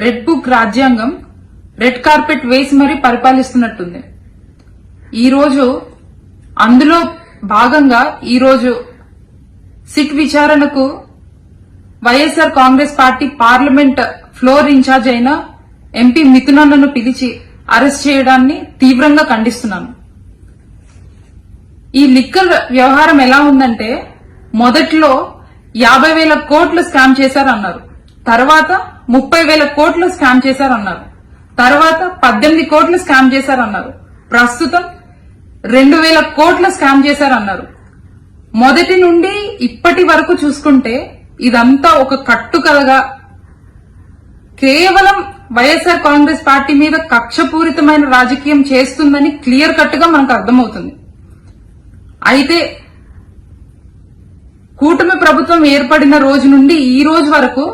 Red book రాజ్యాంగం red carpet వేసి మరీ పరిపాలిస్తున్నట్టుంది. ఈరోజు అందులో భాగంగా ఈరోజు సిట్ విచారణకు YSR Congress party parliament floor in charge అయిన ఎంపీ మిథునన్నను పిలిచి అరెస్ట్ చేయడాన్ని తీవ్రంగా ఖండిస్తున్నాను. ఈ లిక్కర్ వ్యవహారం ఎలా ఉందంటే, మొదట్లో 50,000 కోట్లు స్కామ్ చేశారన్నారు, తర్వాత 30,000 కోట్లు స్కామ్ చేశారన్నారు, తర్వాత 18 కోట్లు స్కామ్ చేశారన్నారు, ప్రస్తుతం 2,000 కోట్ల స్కామ్ చేశారన్నారు. మొదటి నుండి ఇప్పటి వరకు చూసుకుంటే ఇదంతా ఒక కట్టుకథగా కేవలం వైఎస్ఆర్ కాంగ్రెస్ పార్టీ మీద కక్షపూరితమైన రాజకీయం చేస్తుందని క్లియర్ కట్ గా మనకు అర్థమవుతుంది. అయితే కూటమి ప్రభుత్వం ఏర్పడిన రోజు నుండి ఈ రోజు వరకు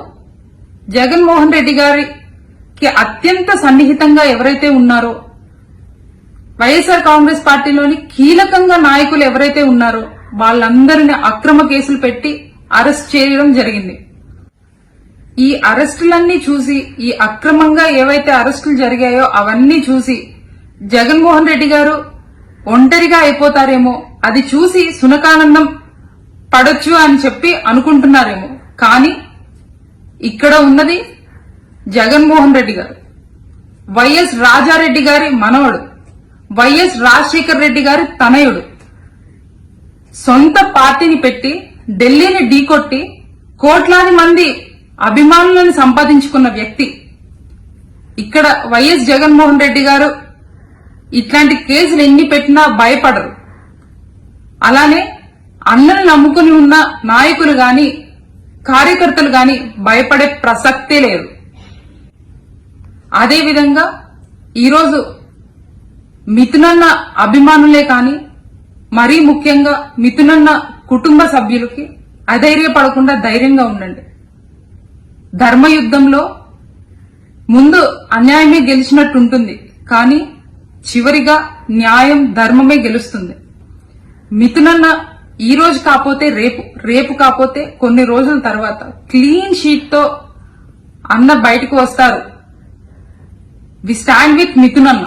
జగన్మోహన్ రెడ్డి గారికి అత్యంత సన్నిహితంగా ఎవరైతే ఉన్నారో, వైఎస్ఆర్ కాంగ్రెస్ పార్టీలోని కీలకంగా నాయకులు ఎవరైతే ఉన్నారో వాళ్ళందరినీ అక్రమ కేసులు పెట్టి అరెస్ట్ చేయడం జరిగింది. ఈ అరెస్టులన్నీ చూసి, ఈ అక్రమంగా ఏవైతే అరెస్టులు జరిగాయో అవన్నీ చూసి జగన్మోహన్ రెడ్డి గారు ఒంటరిగా అయిపోతారేమో, అది చూసి సునకానందం పడొచ్చు అని చెప్పి అనుకుంటున్నారేమో. కానీ ఇక్కడ ఉన్నది జగన్మోహన్ రెడ్డి గారు, వైఎస్ రాజారెడ్డి గారి మనవడు, వైఎస్ రాజశేఖర్ రెడ్డి గారి తనయుడు, సొంత పార్టీని పెట్టి ఢిల్లీని ఢీకొట్టి కోట్లాది మంది అభిమానులను సంపాదించుకున్న వ్యక్తి. ఇక్కడ వైఎస్ జగన్మోహన్ రెడ్డి గారు ఇట్లాంటి కేసులు ఎన్ని పెట్టినా భయపడరు. అలానే అన్నను నమ్ముకుని ఉన్న నాయకులు గాని కార్యకర్తలు గాని భయపడే ప్రసక్తే లేదు. అదేవిధంగా ఈరోజు మిథునన్న అభిమానులే కాని, మరీ ముఖ్యంగా మిథునన్న కుటుంబ సభ్యులకి అధైర్యపడకుండా ధైర్యంగా ఉండండి. ధర్మయుద్ధంలో ముందు అన్యాయమే గెలిచినట్టుంటుంది, కానీ చివరిగా న్యాయం ధర్మమే గెలుస్తుంది. మిథునన్న ఈ రోజు కాకపోతే రేపు కాకపోతే కొన్ని రోజుల తర్వాత క్లీన్ షీట్ తో అన్న బయటకు వస్తారు. We stand with మిథునన్న.